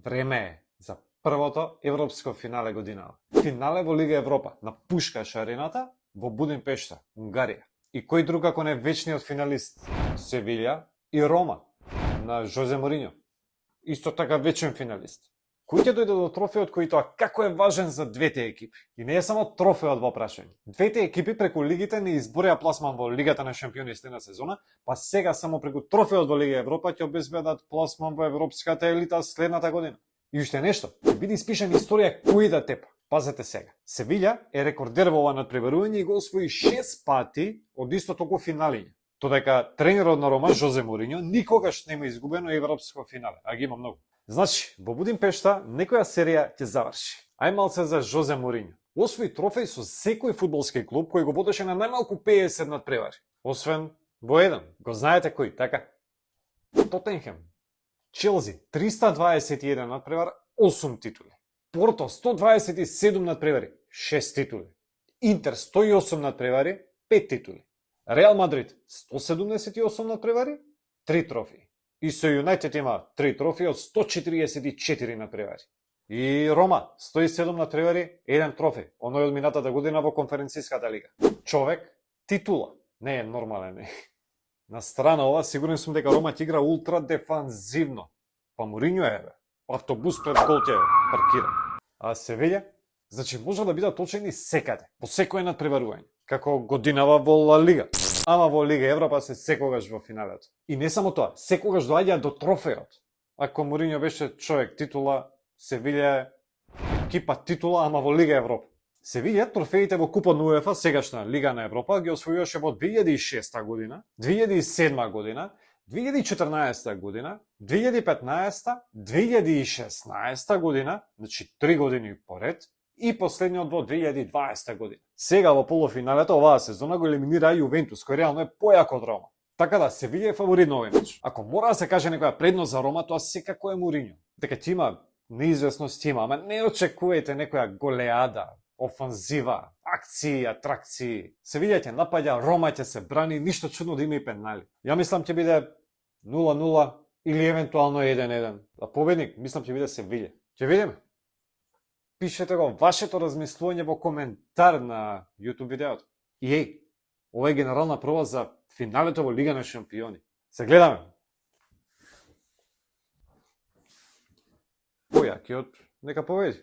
Време е за првото европско финале годинава. Финале во Лига Европа на Пушкаш арената во Будимпешта, Унгарија. И кој друг ако не вечниот финалист Севилја и Рома на Жозе Мориньо. Исто така вечен финалист. Кој ќе дојде до трофеот кој тоа како е важен за двете екипи? И не е само трофеот во прашање. Двете екипи преку лигите не избореа пласман во Лигата на шампиони следна сезона, па сега само преку трофеот во Лига Европа ќе обезбедат пласман во европската елита следната година. И уште нешто, ќе биде испишана историја кој да тепа. Пазете сега. Севилја е рекордер во ова надпреварување и го освои 6 пати од исто толку финалиња. Додека тренерот на Рома, Жозе Мориньо, никогаш нема изгубено европско финале, а ги има многу. Значи, во Будимпешта некоја серија ќе заврши. Ај малце за Жозе Мориньо. Освои трофеј со секој фудбалски клуб кој го водеше на најмалку 50 надпревари. Освен во еден. Го знаете кој, така? Тотенхем. Челси 321 надпревар, 8 титули. Порто 127 надпревари, 6 титули. Интер 108 надпревари, 5 титули. Реал Мадрид 178 надпревари, 3 трофеи. И со Юнајтед има 3 трофеи од 144 надпревари. И Рома 107 надпревари, 1 трофеј, оној од минатата година во конференцијската лига. Човек титула, не е нормален. На страна ова, сигурен сум дека Рома ќе игра ултра дефанзивно. Па Мориньо е, автобус пред гол ќе паркира. А Севилја? Значи може да бидат очени секаде, по секое надпреварување, како годинава во Ла Лига. Ама во Лига Европа се секогаш во финалето. И не само тоа, секогаш доаѓа до трофеот. Ако Мориньо беше човек титула, Севилја е екипа титула, ама во Лига Европа. Севилја трофеите во Купа на УЕФА, сегашна Лига на Европа, ги освојуваше во 2006 година, 2007 година, 2014 година, 2015, 2016 година, значи 3 години поред, и последниот во 2020 година. Сега во полуфиналето оваа сезона го елиминира Јувентус, кој реално е појак од Рома. Така да, Севилја е фаворит на овој мач. Ако мора да се каже некоја предност за Рома, тоа секако е Мориньо. Дека ќе има неизвестност има, ама не очекувајте некоја голеада, офанзива, акции, атракции. Севилја ќе напаѓа, Рома ќе се брани, ништо чудно да има и пенали. Ја мислам ќе биде 0-0 или евентуално 1-1. А победник, мислам ќе биде Севилја. Ќе видиме. Пишете го вашето размислување во коментар на YouTube видеото. И еј, ова е генерална проба за финалето во Лига на шампиони. Се гледаме. Појакиот нека победи.